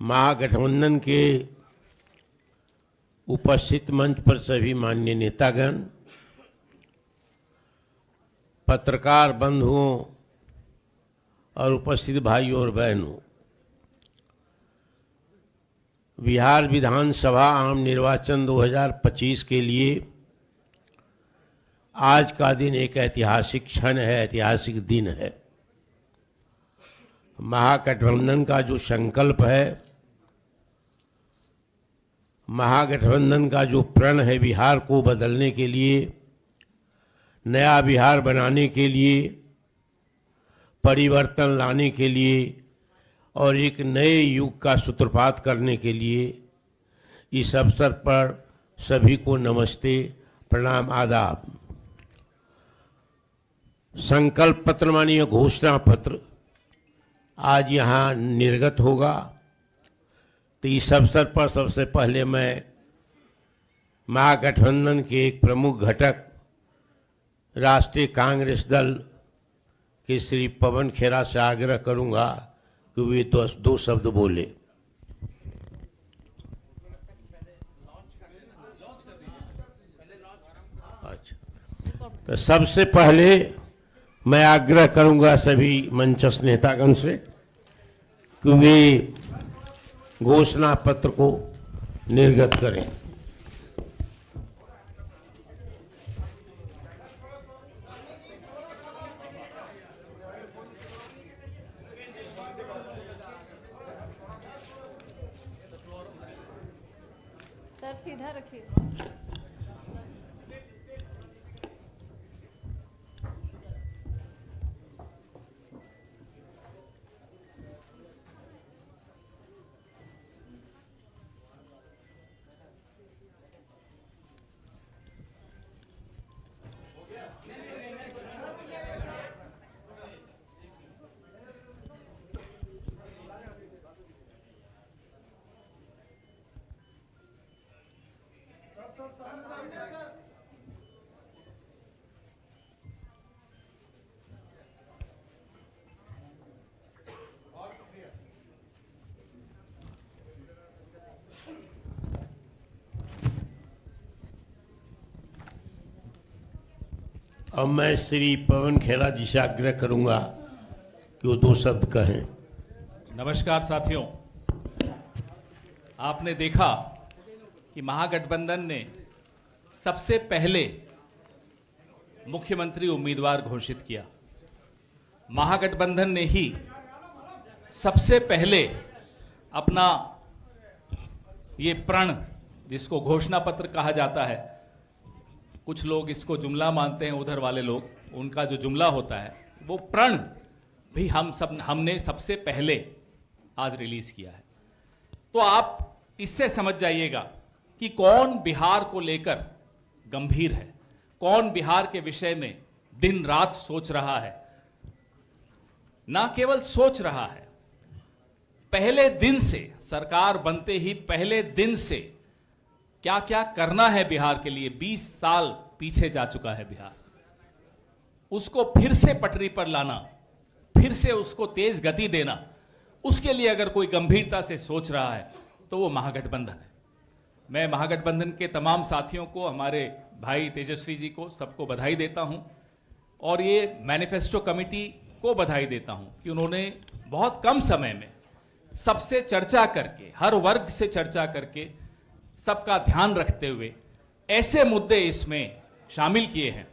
महागठबंधन के उपस्थित मंच पर सभी माननीय नेतागण, पत्रकार बंधुओं और उपस्थित भाइयों और बहनों, बिहार विधानसभा आम निर्वाचन 2025 के लिए आज का दिन एक ऐतिहासिक क्षण है, ऐतिहासिक दिन है। महागठबंधन का जो संकल्प है, महागठबंधन का जो प्रण है, बिहार को बदलने के लिए, नया बिहार बनाने के लिए, परिवर्तन लाने के लिए और एक नए युग का सूत्रपात करने के लिए, इस अवसर पर सभी को नमस्ते, प्रणाम, आदाब। संकल्प पत्र मानिए घोषणा पत्र आज यहाँ निर्गत होगा। तो इस अवसर पर सबसे पहले मैं महागठबंधन के एक प्रमुख घटक राष्ट्रीय कांग्रेस दल के श्री पवन खेरा से आग्रह करूंगा कि वे दो शब्द बोले। अच्छा, तो सबसे पहले मैं आग्रह करूंगा सभी मंचस्थ नेतागण से कि वे घोषणा पत्र को निर्गत करें। सर सीधा रखिए। अब मैं श्री पवन खेरा जी से आग्रह करूंगा कि वो दो शब्द कहें। नमस्कार साथियों, आपने देखा कि महागठबंधन ने सबसे पहले मुख्यमंत्री उम्मीदवार घोषित किया। महागठबंधन ने ही सबसे पहले अपना ये प्रण, जिसको घोषणा पत्र कहा जाता है, कुछ लोग इसको जुमला मानते हैं, उधर वाले लोग, उनका जो जुमला होता है वो प्रण भी हमने सबसे पहले आज रिलीज किया है। तो आप इससे समझ जाइएगा कि कौन बिहार को लेकर गंभीर है, कौन बिहार के विषय में दिन रात सोच रहा है। ना केवल सोच रहा है, पहले दिन से, सरकार बनते ही पहले दिन से क्या क्या करना है बिहार के लिए, 20 साल पीछे जा चुका है बिहार, उसको फिर से पटरी पर लाना, फिर से उसको तेज गति देना, उसके लिए अगर कोई गंभीरता से सोच रहा है तो वो महागठबंधन है। मैं महागठबंधन के तमाम साथियों को, हमारे भाई तेजस्वी जी को, सबको बधाई देता हूं और ये मैनिफेस्टो कमेटी को बधाई देता हूं कि उन्होंने बहुत कम समय में सबसे चर्चा करके, हर वर्ग से चर्चा करके, सबका ध्यान रखते हुए ऐसे मुद्दे इसमें शामिल किए हैं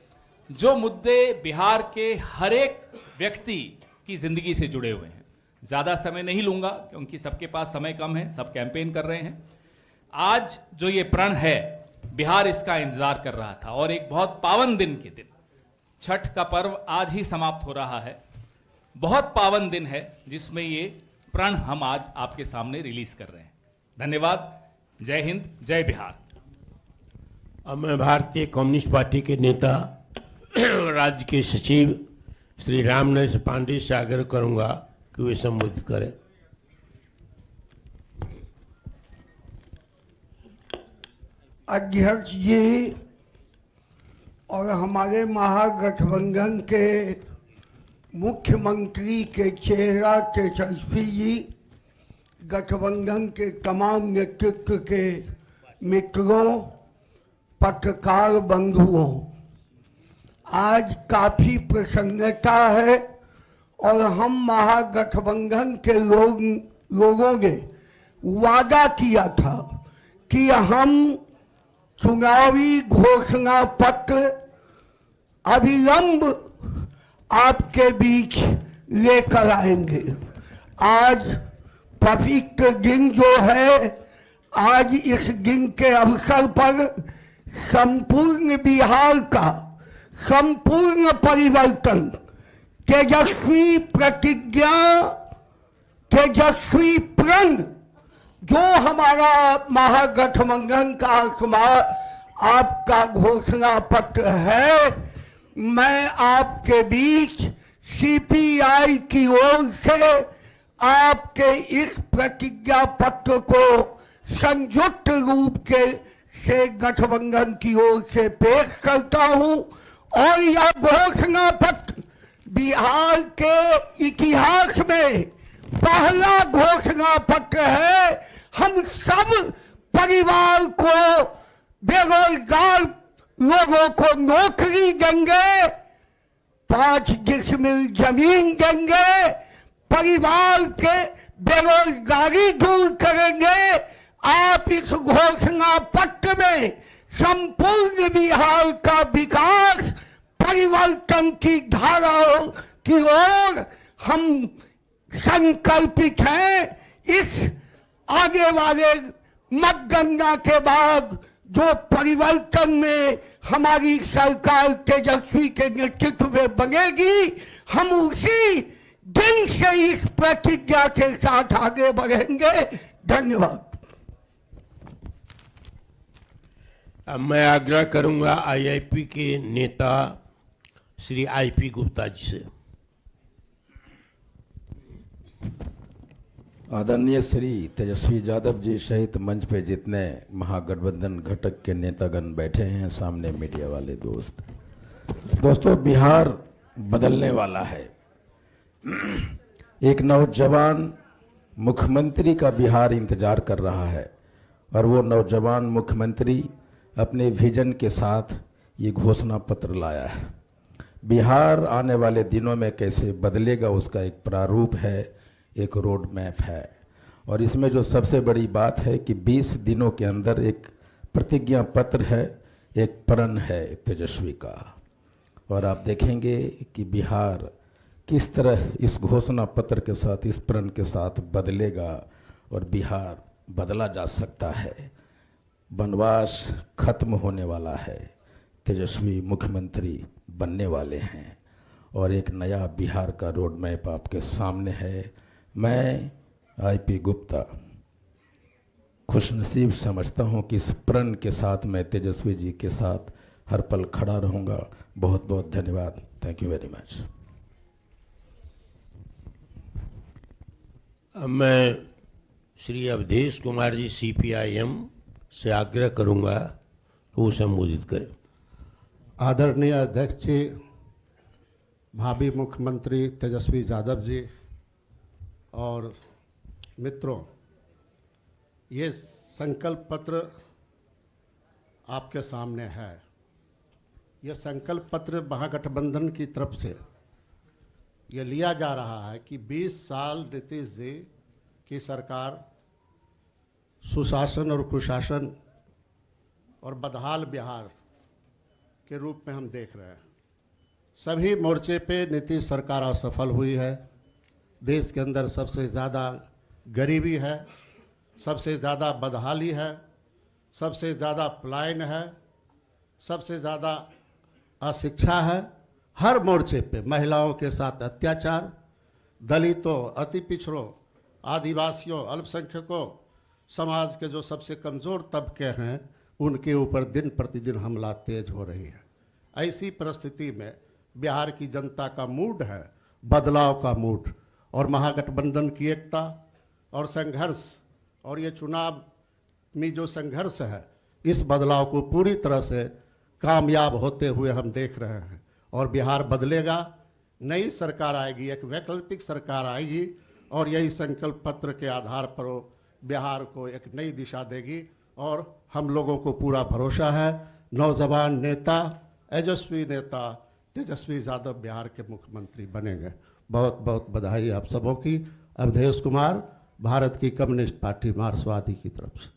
जो मुद्दे बिहार के हर एक व्यक्ति की जिंदगी से जुड़े हुए हैं। ज्यादा समय नहीं लूंगा क्योंकि सबके पास समय कम है, सब कैंपेन कर रहे हैं। आज जो ये प्रण है, बिहार इसका इंतजार कर रहा था और एक बहुत पावन दिन के दिन, छठ का पर्व आज ही समाप्त हो रहा है, बहुत पावन दिन है जिसमें ये प्रण हम आज आपके सामने रिलीज कर रहे हैं। धन्यवाद। जय हिंद, जय बिहार। अब मैं भारतीय कम्युनिस्ट पार्टी के नेता राज्य के सचिव श्री रामनरेश पांडे से आग्रह करूंगा कि वे संबोधित करें। अध्यक्ष जी और हमारे महागठबंधन के मुख्यमंत्री के चेहरा तेजस्वी जी, गठबंधन के तमाम नेतृत्व के मित्रों, पत्रकार बंधुओं, आज काफी प्रसन्नता है और हम महागठबंधन के लोगों ने वादा किया था कि हम चुनावी घोषणा पत्र अविलंब आपके बीच लेकर आएंगे। आज पवित्र दिन जो है, आज इस दिन के अवसर पर संपूर्ण बिहार का संपूर्ण परिवर्तन, तेजस्वी प्रतिज्ञा, तेजस्वी प्रण जो हमारा महागठबंधन का आपका घोषणा पत्र है, मैं आपके बीच सीपीआई की ओर से आपके इस प्रतिज्ञा पत्र को संयुक्त रूप से गठबंधन की ओर से पेश करता हूं और यह घोषणा पत्र बिहार के इतिहास में पहला घोषणा पत्र है। हम सब परिवार को, बेरोजगार लोगों को नौकरी देंगे, 5 डिसमिल जमीन देंगे, परिवार के बेरोजगारी दूर करेंगे। आप इस घोषणा पत्र में संपूर्ण बिहार का विकास, परिवर्तन की धारा की ओर हम संकल्पित हैं। इस आगे वाले मतगणना के बाद जो परिवर्तन में हमारी सरकार तेजस्वी के नेतृत्व में बनेगी, हम उसी दिन से इस प्रतिज्ञा के साथ आगे बढ़ेंगे। धन्यवाद। अब मैं आग्रह करूंगा आईआईपी के नेता श्री आईपी गुप्ता जी से। आदरणीय श्री तेजस्वी यादव जी सहित मंच पे जितने महागठबंधन घटक के नेतागण बैठे हैं, सामने मीडिया वाले दोस्तों, बिहार बदलने वाला है। एक नौजवान मुख्यमंत्री का बिहार इंतजार कर रहा है और वो नौजवान मुख्यमंत्री अपने विजन के साथ ये घोषणा पत्र लाया है। बिहार आने वाले दिनों में कैसे बदलेगा उसका एक प्रारूप है, एक रोड मैप है। और इसमें जो सबसे बड़ी बात है कि 20 दिनों के अंदर एक प्रतिज्ञा पत्र है, एक प्रण है तेजस्वी का। और आप देखेंगे कि बिहार किस तरह इस घोषणा पत्र के साथ, इस प्रण के साथ बदलेगा और बिहार बदला जा सकता है। वनवास खत्म होने वाला है, तेजस्वी मुख्यमंत्री बनने वाले हैं और एक नया बिहार का रोड मैप आपके सामने है। मैं आईपी गुप्ता खुशनसीब समझता हूं कि इस प्रण के साथ मैं तेजस्वी जी के साथ हर पल खड़ा रहूंगा। बहुत बहुत धन्यवाद। Thank you very much. अब मैं श्री अवधेश कुमार जी सीपीआईएम से आग्रह करूंगा कि वो संबोधित करें। आदरणीय अध्यक्ष जी, भावी मुख्यमंत्री तेजस्वी यादव जी और मित्रों, ये संकल्प पत्र आपके सामने है। ये संकल्प पत्र महागठबंधन की तरफ से ये लिया जा रहा है कि 20 साल नीतीश जी की सरकार सुशासन और कुशासन और बदहाल बिहार के रूप में हम देख रहे हैं। सभी मोर्चे पे नीतीश सरकार असफल हुई है। देश के अंदर सबसे ज़्यादा गरीबी है, सबसे ज़्यादा बदहाली है, सबसे ज़्यादा पलायन है, सबसे ज़्यादा अशिक्षा है। हर मोर्चे पे महिलाओं के साथ अत्याचार, दलितों, अति पिछड़ों, आदिवासियों, अल्पसंख्यकों, समाज के जो सबसे कमज़ोर तबके हैं उनके ऊपर दिन प्रतिदिन हमला तेज हो रही है। ऐसी परिस्थिति में बिहार की जनता का मूड है बदलाव का मूड, और महागठबंधन की एकता और संघर्ष और ये चुनाव में जो संघर्ष है, इस बदलाव को पूरी तरह से कामयाब होते हुए हम देख रहे हैं। और बिहार बदलेगा, नई सरकार आएगी, एक वैकल्पिक सरकार आएगी और यही संकल्प पत्र के आधार पर वो बिहार को एक नई दिशा देगी। और हम लोगों को पूरा भरोसा है, नौजवान नेता, यशस्वी नेता तेजस्वी यादव बिहार के मुख्यमंत्री बनेंगे। बहुत बहुत बधाई आप सबों की। अवधेश कुमार, भारत की कम्युनिस्ट पार्टी मार्क्सवादी की तरफ से।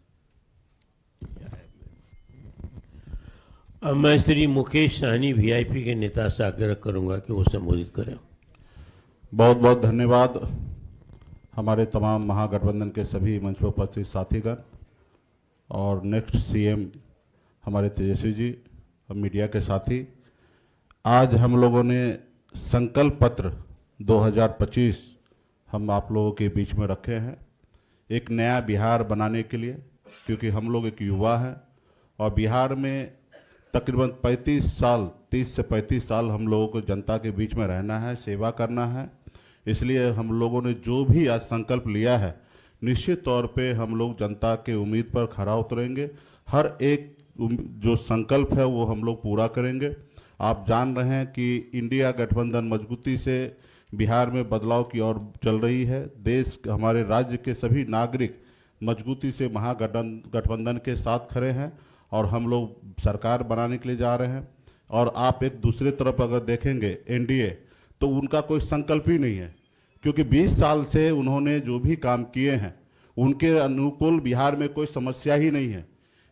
अब मैं श्री मुकेश सहनी वीआईपी के नेता से आग्रह करूंगा कि वो संबोधित करें। बहुत बहुत धन्यवाद हमारे तमाम महागठबंधन के सभी मंच पर उपस्थित साथीगण और नेक्स्ट सीएम हमारे तेजस्वी जी और मीडिया के साथी। आज हम लोगों ने संकल्प पत्र 2025 हम आप लोगों के बीच में रखे हैं एक नया बिहार बनाने के लिए, क्योंकि हम लोग एक युवा हैं और बिहार में तकरीबन 30 से 35 साल हम लोगों को जनता के बीच में रहना है, सेवा करना है। इसलिए हम लोगों ने जो भी आज संकल्प लिया है, निश्चित तौर पे हम लोग जनता के उम्मीद पर खरा उतरेंगे। हर एक जो संकल्प है वो हम लोग पूरा करेंगे। आप जान रहे हैं कि इंडिया गठबंधन मजबूती से बिहार में बदलाव की ओर चल रही है। देश, हमारे राज्य के सभी नागरिक मजबूती से महागठबंधन के साथ खड़े हैं और हम लोग सरकार बनाने के लिए जा रहे हैं। और आप एक दूसरे तरफ अगर देखेंगे एनडीए, तो उनका कोई संकल्प ही नहीं है, क्योंकि 20 साल से उन्होंने जो भी काम किए हैं उनके अनुकूल बिहार में कोई समस्या ही नहीं है।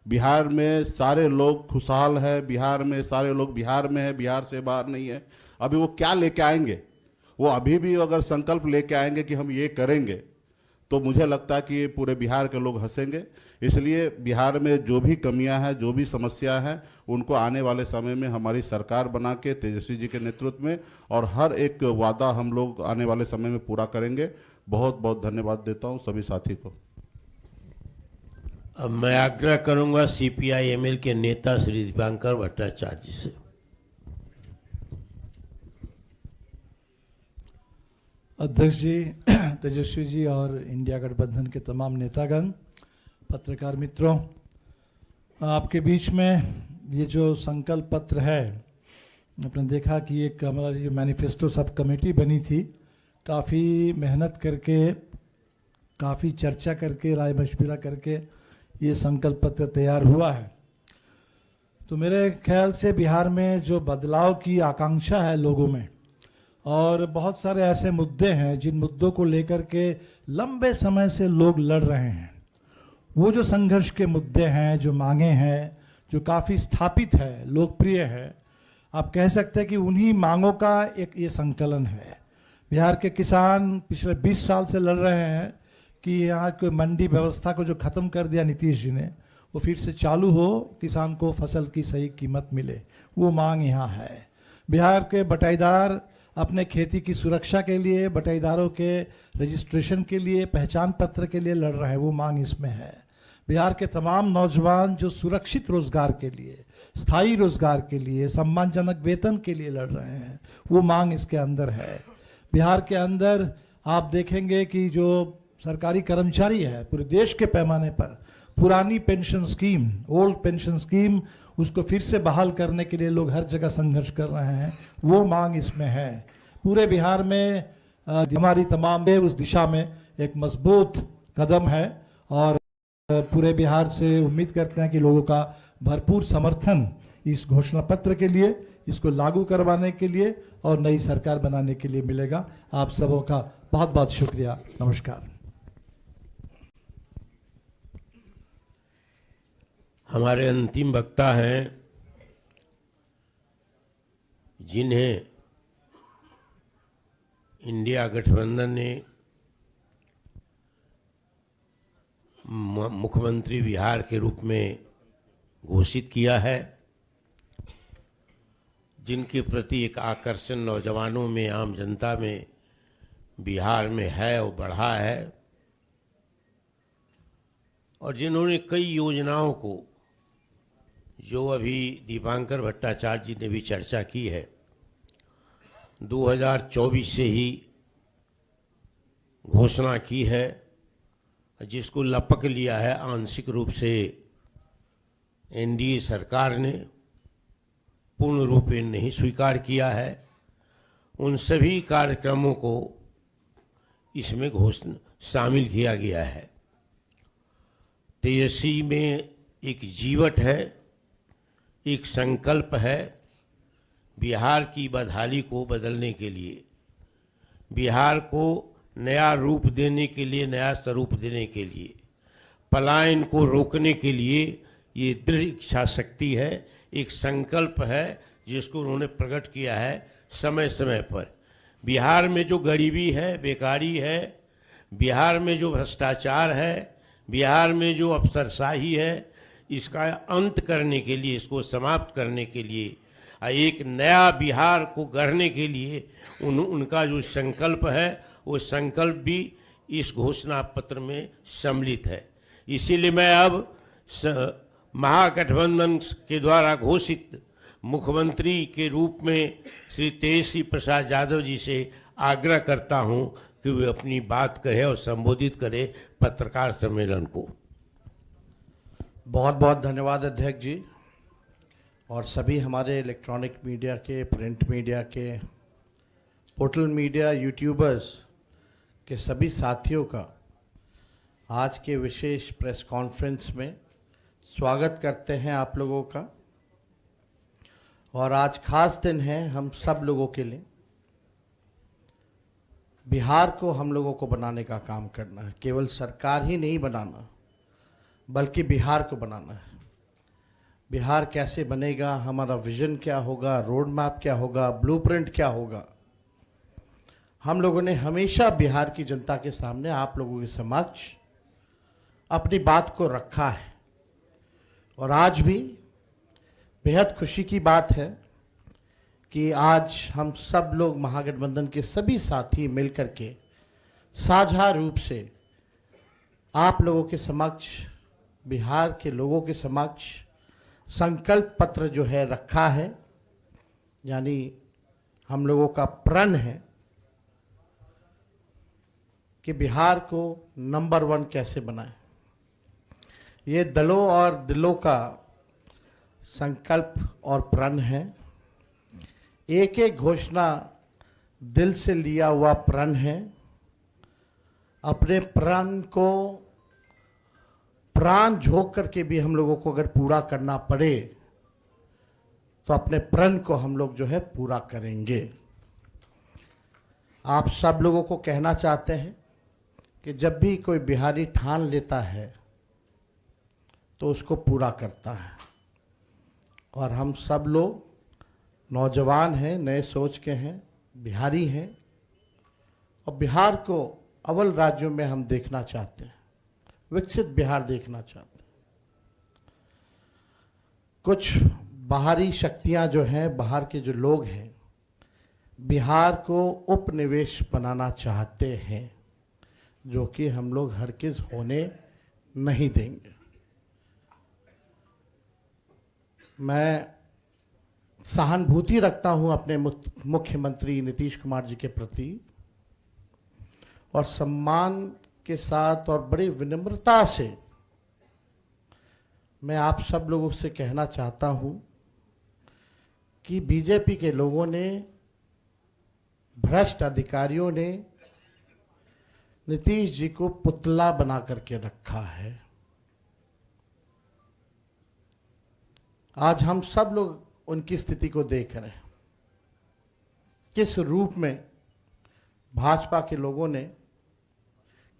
बिहार में सारे लोग खुशहाल है, बिहार में सारे लोग बिहार में है, बिहार से बाहर नहीं है। अभी वो क्या लेके आएंगे? वो अभी भी अगर संकल्प लेके आएंगे कि हम ये करेंगे, तो मुझे लगता है कि पूरे बिहार के लोग हंसेंगे। इसलिए बिहार में जो भी कमियां हैं, जो भी समस्या है, उनको आने वाले समय में हमारी सरकार बना के तेजस्वी जी के नेतृत्व में और हर एक वादा हम लोग आने वाले समय में पूरा करेंगे। बहुत बहुत धन्यवाद देता हूं सभी साथी को। अब मैं आग्रह करूंगा सीपीआई-एमएल के नेता श्री दीपांकर भट्टाचार्य जी से। अध्यक्ष जी, तेजस्वी जी और इंडिया गठबंधन के तमाम नेतागण, पत्रकार मित्रों, आपके बीच में ये जो संकल्प पत्र है, आपने देखा कि एक हमारी जो मैनिफेस्टो सब कमेटी बनी थी, काफ़ी मेहनत करके, काफ़ी चर्चा करके, राय मशविरा करके ये संकल्प पत्र तैयार हुआ है। तो मेरे ख्याल से बिहार में जो बदलाव की आकांक्षा है लोगों में, और बहुत सारे ऐसे मुद्दे हैं जिन मुद्दों को लेकर के लंबे समय से लोग लड़ रहे हैं, वो जो संघर्ष के मुद्दे हैं, जो मांगे हैं, जो काफ़ी स्थापित है, लोकप्रिय है, आप कह सकते हैं कि उन्हीं मांगों का एक ये संकलन है। बिहार के किसान पिछले 20 साल से लड़ रहे हैं कि यहाँ के मंडी व्यवस्था को जो ख़त्म कर दिया नीतीश जी ने, वो फिर से चालू हो, किसान को फसल की सही कीमत मिले, वो मांग यहाँ है। बिहार के बटाईदार अपने खेती की सुरक्षा के लिए, बटाईदारों के रजिस्ट्रेशन के लिए, पहचान पत्र के लिए लड़ रहे हैं, वो मांग इसमें है। बिहार के तमाम नौजवान जो सुरक्षित रोजगार के लिए, स्थायी रोजगार के लिए, सम्मानजनक वेतन के लिए लड़ रहे हैं, वो मांग इसके अंदर है। बिहार के अंदर आप देखेंगे कि जो सरकारी कर्मचारी है पूरे देश के पैमाने पर, पुरानी pension scheme, old pension scheme, उसको फिर से बहाल करने के लिए लोग हर जगह संघर्ष कर रहे हैं, वो मांग इसमें है। पूरे बिहार में हमारी तमाम उस दिशा में एक मजबूत कदम है और पूरे बिहार से उम्मीद करते हैं कि लोगों का भरपूर समर्थन इस घोषणा पत्र के लिए, इसको लागू करवाने के लिए और नई सरकार बनाने के लिए मिलेगा। आप सबों का बहुत बहुत शुक्रिया। नमस्कार। हमारे अंतिम वक्ता हैं जिन्हें इंडिया गठबंधन ने मुख्यमंत्री बिहार के रूप में घोषित किया है, जिनके प्रति एक आकर्षण नौजवानों में, आम जनता में बिहार में है और बढ़ा है, और जिन्होंने कई योजनाओं को, जो अभी दीपांकर भट्टाचार्य जी ने भी चर्चा की है, 2024 से ही घोषणा की है, जिसको लपक लिया है आंशिक रूप से एनडीए सरकार ने, पूर्ण रूप में नहीं स्वीकार किया है। उन सभी कार्यक्रमों को इसमें घोषणा शामिल किया गया है। तेजस्वी में एक जीवट है, एक संकल्प है बिहार की बदहाली को बदलने के लिए, बिहार को नया रूप देने के लिए, नया स्वरूप देने के लिए, पलायन को रोकने के लिए ये दृढ़ इच्छा शक्ति है, एक संकल्प है जिसको उन्होंने प्रकट किया है समय समय पर। बिहार में जो गरीबी है, बेकारी है, बिहार में जो भ्रष्टाचार है, बिहार में जो अफसरशाही है, इसका अंत करने के लिए, इसको समाप्त करने के लिए, एक नया बिहार को गढ़ने के लिए उनका जो संकल्प है वो संकल्प भी इस घोषणा पत्र में सम्मिलित है। इसीलिए मैं अब महागठबंधन के द्वारा घोषित मुख्यमंत्री के रूप में श्री तेजस्वी प्रसाद यादव जी से आग्रह करता हूं कि वे अपनी बात कहे और संबोधित करे पत्रकार सम्मेलन को। बहुत बहुत धन्यवाद अध्यक्ष जी, और सभी हमारे इलेक्ट्रॉनिक मीडिया के, प्रिंट मीडिया के, पोर्टल मीडिया, यूट्यूबर्स के सभी साथियों का आज के विशेष प्रेस कॉन्फ्रेंस में स्वागत करते हैं आप लोगों का। और आज खास दिन है हम सब लोगों के लिए। बिहार को हम लोगों को बनाने का काम करना है, केवल सरकार ही नहीं बनाना बल्कि बिहार को बनाना है। बिहार कैसे बनेगा, हमारा विजन क्या होगा, रोड मैप क्या होगा, ब्लूप्रिंट क्या होगा, हम लोगों ने हमेशा बिहार की जनता के सामने, आप लोगों के समक्ष अपनी बात को रखा है। और आज भी बेहद खुशी की बात है कि आज हम सब लोग महागठबंधन के सभी साथी मिलकर के साझा रूप से आप लोगों के समक्ष, बिहार के लोगों के समक्ष संकल्प पत्र जो है रखा है, यानी हम लोगों का प्रण है कि बिहार को नंबर 1 कैसे बनाएं। ये दलों और दिलों का संकल्प और प्रण है। एक एक घोषणा दिल से लिया हुआ प्रण है। अपने प्रण को प्राण झोंक करके भी हम लोगों को अगर पूरा करना पड़े तो अपने प्रण को हम लोग जो है पूरा करेंगे। आप सब लोगों को कहना चाहते हैं कि जब भी कोई बिहारी ठान लेता है तो उसको पूरा करता है। और हम सब लोग नौजवान हैं, नए सोच के हैं, बिहारी हैं, और बिहार को अव्वल राज्यों में हम देखना चाहते हैं, विकसित बिहार देखना चाहते हैं। कुछ बाहरी शक्तियां जो हैं, बाहर के जो लोग हैं, बिहार को उपनिवेश बनाना चाहते हैं, जो कि हम लोग हरगिज़ होने नहीं देंगे। मैं सहानुभूति रखता हूं अपने मुख्यमंत्री नीतीश कुमार जी के प्रति, और सम्मान के साथ और बड़ी विनम्रता से मैं आप सब लोगों से कहना चाहता हूं कि बीजेपी के लोगों ने, भ्रष्ट अधिकारियों ने नीतीश जी को पुतला बना करके रखा है। आज हम सब लोग उनकी स्थिति को देख रहे हैं, किस रूप में भाजपा के लोगों ने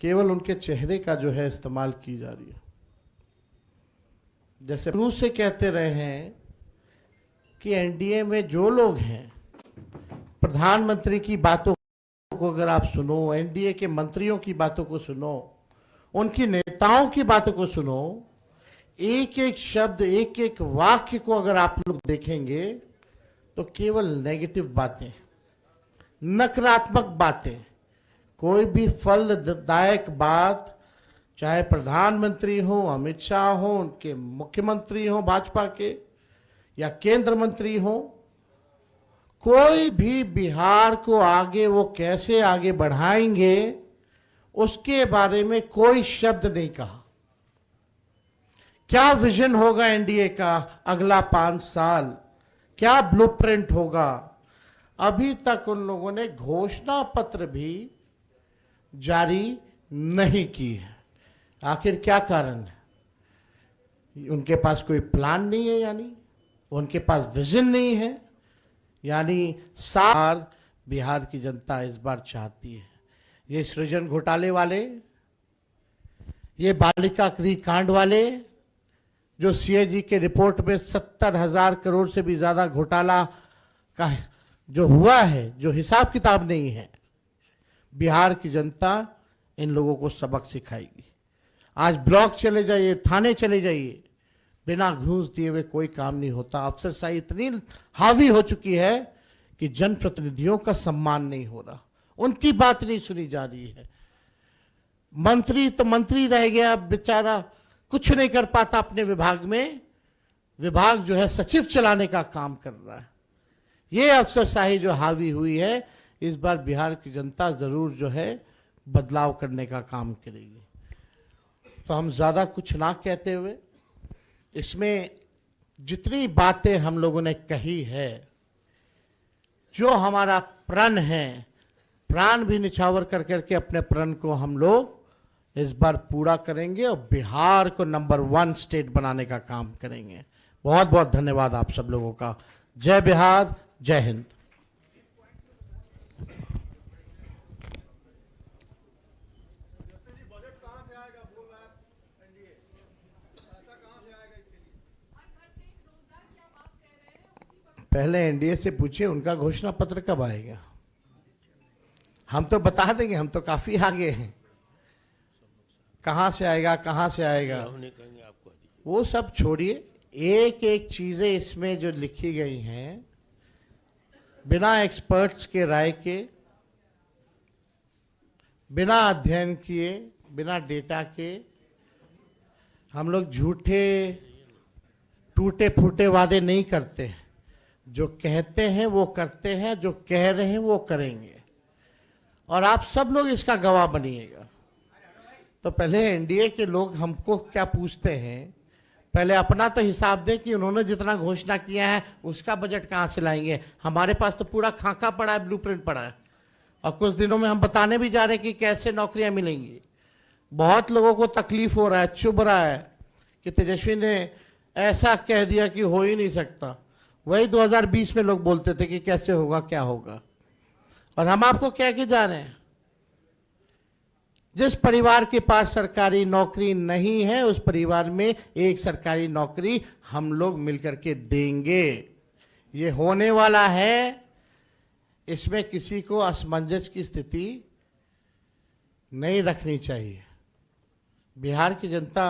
केवल उनके चेहरे का जो है इस्तेमाल की जा रही है। जैसे शुरू से कहते रहे हैं कि एनडीए में जो लोग हैं, प्रधानमंत्री की बातों को अगर आप सुनो, एनडीए के मंत्रियों की बातों को सुनो, उनकी नेताओं की बातों को सुनो, एक एक शब्द, एक एक वाक्य को अगर आप लोग देखेंगे तो केवल नेगेटिव बातें, नकारात्मक बातें, कोई भी फलदायक बात, चाहे प्रधानमंत्री हो, अमित शाह हो, उनके मुख्यमंत्री हो भाजपा के, या केंद्र मंत्री हो, कोई भी बिहार को आगे वो कैसे आगे बढ़ाएंगे उसके बारे में कोई शब्द नहीं कहा। क्या विजन होगा एनडीए का अगला 5 साल, क्या ब्लूप्रिंट होगा, अभी तक उन लोगों ने घोषणा पत्र भी जारी नहीं की है। आखिर क्या कारण है? उनके पास कोई प्लान नहीं है, यानी उनके पास विजन नहीं है, यानी सार बिहार की जनता इस बार चाहती है। ये सृजन घोटाले वाले, ये बालिका गृह कांड वाले, जो सीएजी के रिपोर्ट में 70,000 करोड़ से भी ज्यादा घोटाला का जो हुआ है, जो हिसाब किताब नहीं है, बिहार की जनता इन लोगों को सबक सिखाएगी। आज ब्लॉक चले जाइए, थाने चले जाइए, बिना घूस दिए हुए कोई काम नहीं होता। अफसरशाही इतनी हावी हो चुकी है कि जनप्रतिनिधियों का सम्मान नहीं हो रहा, उनकी बात नहीं सुनी जा रही है। मंत्री तो मंत्री रह गया, बेचारा कुछ नहीं कर पाता अपने विभाग में, विभाग जो है सचिव चलाने का काम कर रहा है। ये अफसरशाही जो हावी हुई है, इस बार बिहार की जनता जरूर जो है बदलाव करने का काम करेगी। तो हम ज्यादा कुछ ना कहते हुए, इसमें जितनी बातें हम लोगों ने कही है, जो हमारा प्रण है, प्राण भी निछावर कर करके अपने प्रण को हम लोग इस बार पूरा करेंगे और बिहार को नंबर 1 स्टेट बनाने का काम करेंगे। बहुत बहुत धन्यवाद आप सब लोगों का। जय बिहार, जय हिंद। पहले एनडीए से पूछिए उनका घोषणा पत्र कब आएगा। हम तो बता देंगे, हम तो काफी आगे हैं। कहां से आएगा, कहां से आएगा, वो सब छोड़िए। एक एक चीजें इसमें जो लिखी गई हैं, बिना एक्सपर्ट्स के राय के, बिना अध्ययन किए, बिना डेटा के, हम लोग झूठे टूटे फूटे वादे नहीं करते हैं। जो कहते हैं वो करते हैं, जो कह रहे हैं वो करेंगे, और आप सब लोग इसका गवाह बनिएगा। तो पहले एनडीए के लोग हमको क्या पूछते हैं, पहले अपना तो हिसाब दें कि उन्होंने जितना घोषणा किया है उसका बजट कहाँ से लाएंगे। हमारे पास तो पूरा खाका पड़ा है, ब्लूप्रिंट पड़ा है, और कुछ दिनों में हम बताने भी जा रहे हैं कि कैसे नौकरियां मिलेंगी। बहुत लोगों को तकलीफ हो रहा है, चुभ रहा है कि तेजस्वी ने ऐसा कह दिया कि हो ही नहीं सकता। वही 2020 में लोग बोलते थे कि कैसे होगा, क्या होगा, और हम आपको कह के जा रहे हैं, जिस परिवार के पास सरकारी नौकरी नहीं है, उस परिवार में एक सरकारी नौकरी हम लोग मिलकर के देंगे। ये होने वाला है, इसमें किसी को असमंजस की स्थिति नहीं रखनी चाहिए। बिहार की जनता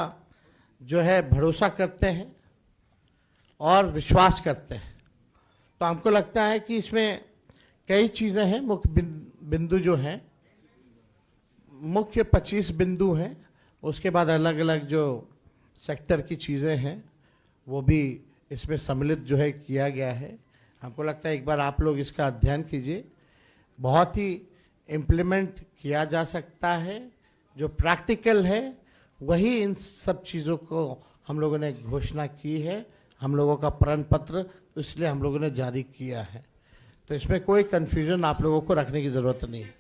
जो है भरोसा करते हैं और विश्वास करते हैं। तो हमको लगता है कि इसमें कई चीज़ें हैं, मुख्य बिंदु जो हैं, मुख्य 25 बिंदु हैं, उसके बाद अलग अलग जो सेक्टर की चीज़ें हैं वो भी इसमें सम्मिलित जो है किया गया है। हमको लगता है एक बार आप लोग इसका अध्ययन कीजिए, बहुत ही इम्प्लीमेंट किया जा सकता है। जो प्रैक्टिकल है वही इन सब चीज़ों को हम लोगों ने घोषणा की है, हम लोगों का प्रण पत्र इसलिए हम लोगों ने जारी किया है। तो इसमें कोई कन्फ्यूजन आप लोगों को रखने की ज़रूरत नहीं है।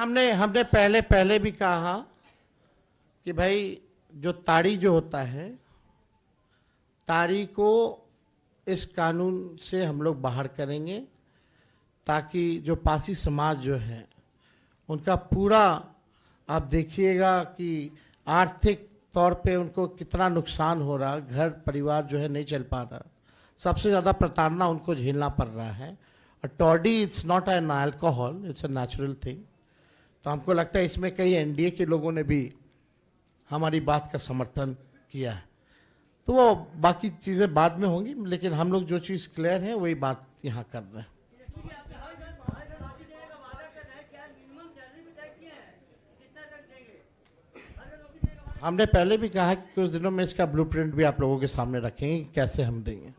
नहीं, हमने पहले भी कहा कि भाई जो ताड़ी जो होता है, ताड़ी को इस कानून से हम लोग बाहर करेंगे, ताकि जो पासी समाज जो है उनका पूरा, आप देखिएगा कि आर्थिक तौर पे उनको कितना नुकसान हो रहा, घर परिवार जो है नहीं चल पा रहा, सबसे ज़्यादा प्रताड़ना उनको झेलना पड़ रहा है। और toddy it's not an alcohol, it's a natural thing. तो हमको लगता है इसमें कई एनडीए के लोगों ने भी हमारी बात का समर्थन किया है। तो वो बाकी चीज़ें बाद में होंगी, लेकिन हम लोग जो चीज़ क्लियर है वही बात यहाँ कर रहे हैं। हमने पहले भी कहा कि कुछ दिनों में इसका ब्लूप्रिंट भी आप लोगों के सामने रखेंगे कि कैसे हम देंगे।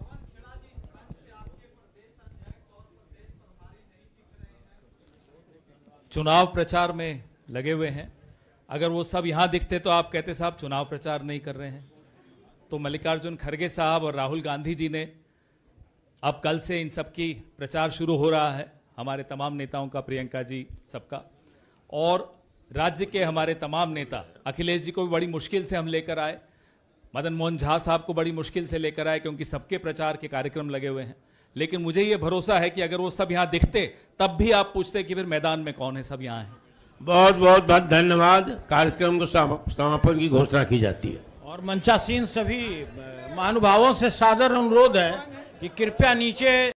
चुनाव प्रचार में लगे हुए हैं। अगर वो सब यहाँ दिखते तो आप कहते साहब चुनाव प्रचार नहीं कर रहे हैं। तो मल्लिकार्जुन खड़गे साहब और राहुल गांधी जी ने अब कल से इन सब की प्रचार शुरू हो रहा है, हमारे तमाम नेताओं का, प्रियंका जी सबका, और राज्य के हमारे तमाम नेता, अखिलेश जी को भी बड़ी मुश्किल से हम लेकर आए, मदन मोहन झा साहब को बड़ी मुश्किल से लेकर आए, क्योंकि सबके प्रचार के कार्यक्रम लगे हुए हैं। लेकिन मुझे ये भरोसा है कि अगर वो सब यहाँ दिखते तब भी आप पूछते कि फिर मैदान में कौन है, सब यहाँ है। बहुत बहुत बहुत धन्यवाद। कार्यक्रम को समापन की घोषणा की जाती है। और मंचासीन सभी महानुभावों से सादर अनुरोध है कि कृपया नीचे